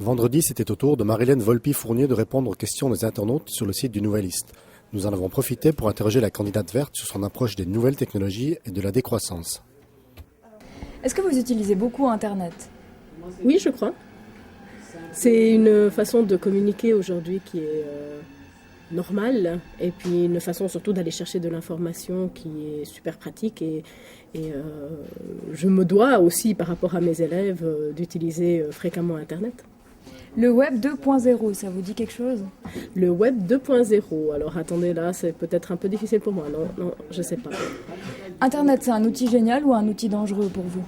Vendredi, c'était au tour de Marilène Volpi-Fournier de répondre aux questions des internautes sur le site du Nouvelliste. Nous en avons profité pour interroger la candidate verte sur son approche des nouvelles technologies et de la décroissance. Est-ce que vous utilisez beaucoup Internet ? Oui, je crois. C'est une façon de communiquer aujourd'hui qui est normale, et puis une façon surtout d'aller chercher de l'information qui est super pratique, et je me dois aussi par rapport à mes élèves d'utiliser fréquemment Internet. Le Web 2.0, ça vous dit quelque chose ? Le Web 2.0, alors attendez, là c'est peut-être un peu difficile pour moi, non, je sais pas. Internet, c'est un outil génial ou un outil dangereux pour vous ?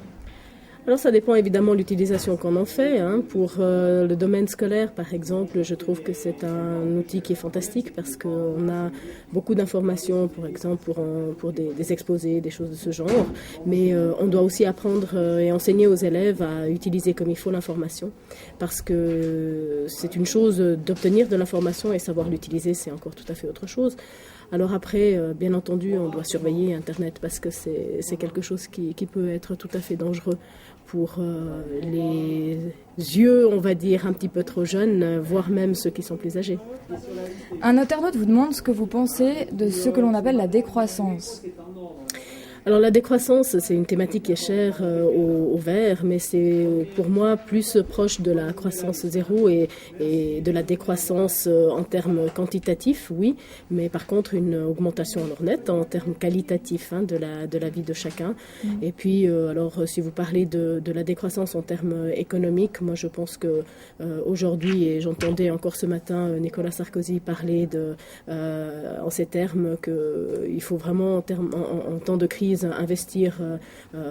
Alors ça dépend évidemment de l'utilisation qu'on en fait. Pour le domaine scolaire, par exemple, je trouve que c'est un outil qui est fantastique parce qu'on a beaucoup d'informations, par exemple, pour des exposés, des choses de ce genre. Mais on doit aussi apprendre et enseigner aux élèves à utiliser comme il faut l'information, parce que c'est une chose d'obtenir de l'information, et savoir l'utiliser, c'est encore tout à fait autre chose. Alors après, bien entendu, on doit surveiller Internet parce que c'est quelque chose qui peut être tout à fait dangereux pour les yeux, on va dire, un petit peu trop jeunes, voire même ceux qui sont plus âgés. Un internaute vous demande ce que vous pensez de ce que l'on appelle la décroissance. Alors la décroissance, c'est une thématique qui est chère aux Verts, mais c'est pour moi plus proche de la croissance zéro et de la décroissance en termes quantitatifs, oui, mais par contre une augmentation alors nette en termes qualitatifs de la vie de chacun. Et puis alors si vous parlez de la décroissance en termes économiques, moi je pense que aujourd'hui, et j'entendais encore ce matin Nicolas Sarkozy parler en ces termes, qu'il faut vraiment en temps de crise investir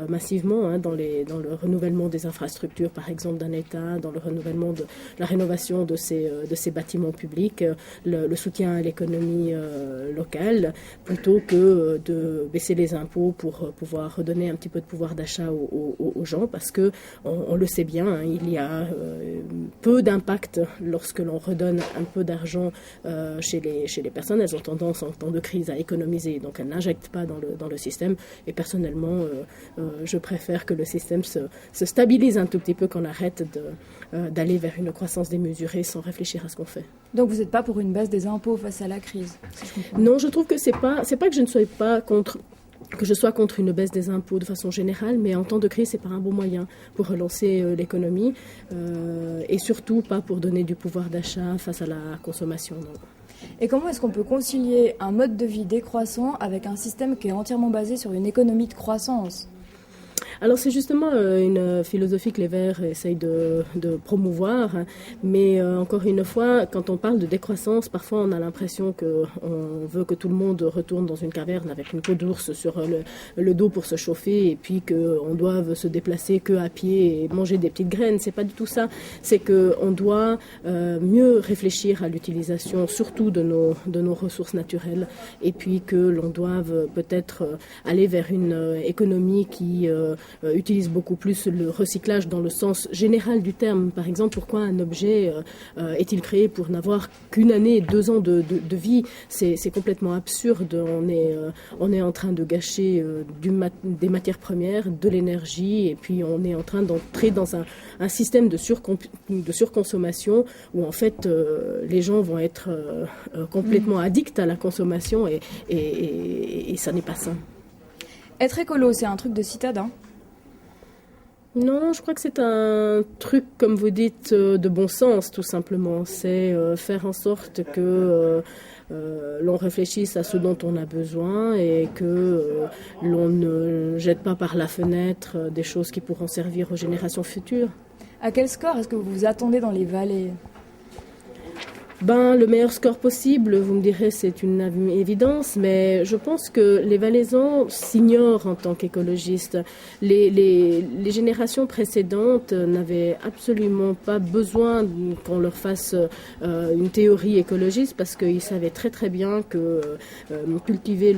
massivement dans le renouvellement des infrastructures, par exemple d'un État, dans le renouvellement de la rénovation de ces bâtiments publics, le soutien à l'économie locale, plutôt que de baisser les impôts pour pouvoir redonner un petit peu de pouvoir d'achat aux gens, parce que on le sait bien, il y a peu d'impact lorsque l'on redonne un peu d'argent chez les personnes. Elles ont tendance en temps de crise à économiser, donc elles n'injectent pas dans le système. Et personnellement, je préfère que le système se stabilise un tout petit peu, qu'on arrête d'aller vers une croissance démesurée sans réfléchir à ce qu'on fait. Donc vous n'êtes pas pour une baisse des impôts face à la crise, si je comprends. Non, je trouve que c'est pas que je ne sois pas contre une baisse des impôts de façon générale, mais en temps de crise, c'est pas un bon moyen pour relancer l'économie, et surtout pas pour donner du pouvoir d'achat face à la consommation. Non. Et comment est-ce qu'on peut concilier un mode de vie décroissant avec un système qui est entièrement basé sur une économie de croissance ? Alors c'est justement une philosophie que les Verts essayent de promouvoir, mais encore une fois, quand on parle de décroissance, parfois on a l'impression qu'on veut que tout le monde retourne dans une caverne avec une peau d'ours sur le dos pour se chauffer, et puis qu'on doive se déplacer que à pied et manger des petites graines. C'est pas du tout ça. C'est qu'on doit mieux réfléchir à l'utilisation surtout de nos ressources naturelles, et puis que l'on doive peut-être aller vers une économie qui utilise beaucoup plus le recyclage dans le sens général du terme. Par exemple, pourquoi un objet est-il créé pour n'avoir qu'une année, 2 ans de vie ? C'est complètement absurde. On est en train de gâcher des matières premières, de l'énergie, et puis on est en train d'entrer dans un système de surconsommation où en fait les gens vont être complètement addicts à la consommation, et ça n'est pas sain. Être écolo, c'est un truc de citadin ? Non, je crois que c'est un truc, comme vous dites, de bon sens, tout simplement. C'est faire en sorte que l'on réfléchisse à ce dont on a besoin, et que l'on ne jette pas par la fenêtre des choses qui pourront servir aux générations futures. À quel score est-ce que vous vous attendez dans les vallées ? Le meilleur score possible, vous me direz, c'est une évidence, mais je pense que les Valaisans s'ignorent en tant qu'écologistes. Les générations précédentes n'avaient absolument pas besoin qu'on leur fasse une théorie écologiste, parce qu'ils savaient très très bien que cultiver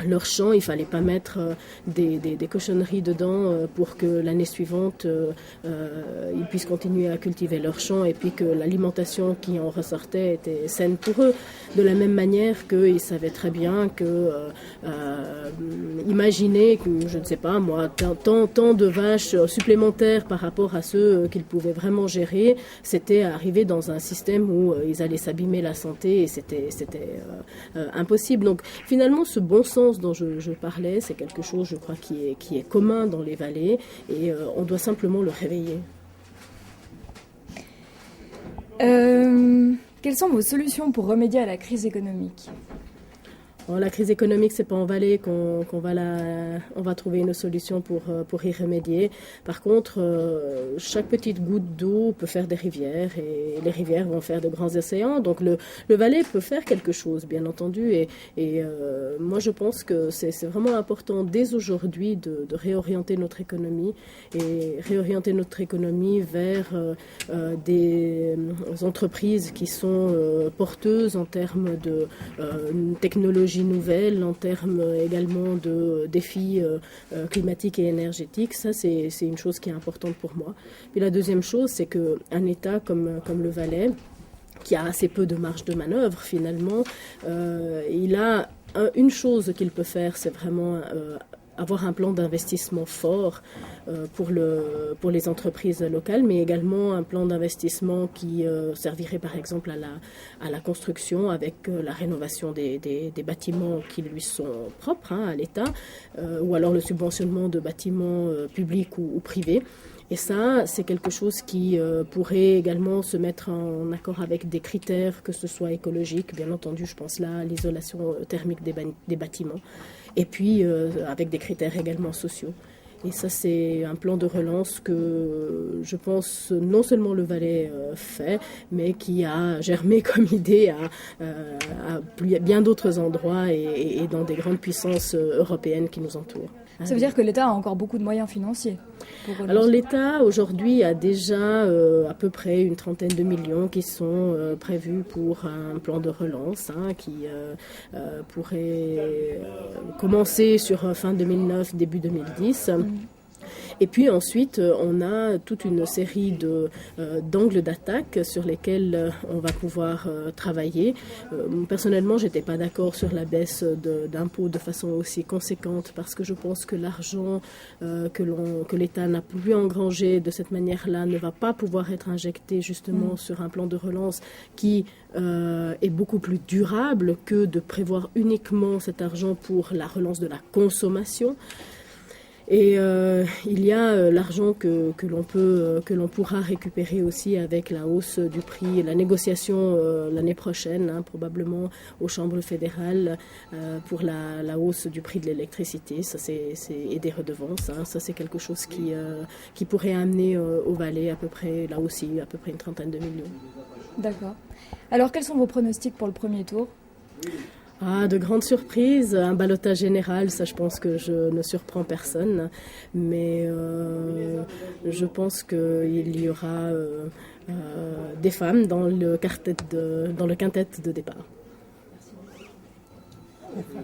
leur champ, il fallait pas mettre des cochonneries dedans pour que l'année suivante ils puissent continuer à cultiver leur champ et puis que l'alimentation qui en ressortait était saine pour eux. De la même manière qu'ils savaient très bien que imaginer que, je ne sais pas moi, tant de vaches supplémentaires par rapport à ceux qu'ils pouvaient vraiment gérer, c'était arriver dans un système où ils allaient s'abîmer la santé et c'était impossible. Donc finalement ce bon sens dont je parlais, c'est quelque chose, je crois, qui est commun dans les vallées et on doit simplement le réveiller. Quelles sont vos solutions pour remédier à la crise économique ? Bon, la crise économique, c'est pas en vallée qu'on va trouver une solution pour y remédier. Par contre, chaque petite goutte d'eau peut faire des rivières et les rivières vont faire de grands océans. Donc le Valais peut faire quelque chose, bien entendu. Et moi, je pense que c'est vraiment important dès aujourd'hui de réorienter notre économie et réorienter notre économie vers des entreprises qui sont porteuses en termes de technologie nouvelles, en termes également de défis climatiques et énergétiques. Ça, c'est une chose qui est importante pour moi. Puis la deuxième chose, c'est qu'un État comme le Valais, qui a assez peu de marge de manœuvre finalement, il a une chose qu'il peut faire, c'est vraiment avoir un plan d'investissement fort pour les entreprises locales, mais également un plan d'investissement qui servirait par exemple à la construction avec la rénovation des bâtiments qui lui sont propres à l'État, ou alors le subventionnement de bâtiments publics ou privés. Et ça, c'est quelque chose qui pourrait également se mettre en accord avec des critères, que ce soit écologiques, bien entendu, je pense là à l'isolation thermique des bâtiments, et puis avec des critères également sociaux. Et ça, c'est un plan de relance que je pense non seulement le Valais fait, mais qui a germé comme idée à bien d'autres endroits et dans des grandes puissances européennes qui nous entourent. Ça veut dire que l'État a encore beaucoup de moyens financiers. Alors l'État aujourd'hui a déjà à peu près une trentaine de millions qui sont prévus pour un plan de relance qui pourrait commencer sur fin 2009, début 2010. Et puis ensuite, on a toute une série d'angles d'attaque sur lesquels on va pouvoir travailler. Personnellement, je n'étais pas d'accord sur la baisse d'impôts de façon aussi conséquente parce que je pense que l'argent que l'État n'a plus engrangé de cette manière-là ne va pas pouvoir être injecté justement sur un plan de relance qui est beaucoup plus durable que de prévoir uniquement cet argent pour la relance de la consommation. Et il y a l'argent que l'on pourra récupérer aussi avec la hausse du prix et la négociation l'année prochaine, probablement aux chambres fédérales pour la hausse du prix de l'électricité. Ça et des redevances. Ça c'est quelque chose qui pourrait amener au Valais à peu près là aussi à peu près une trentaine de millions. D'accord. Alors quels sont vos pronostics pour le premier tour ? De grandes surprises, un ballottage général, ça je pense que je ne surprends personne, mais je pense qu'il y aura des femmes dans le quintet de départ. Merci.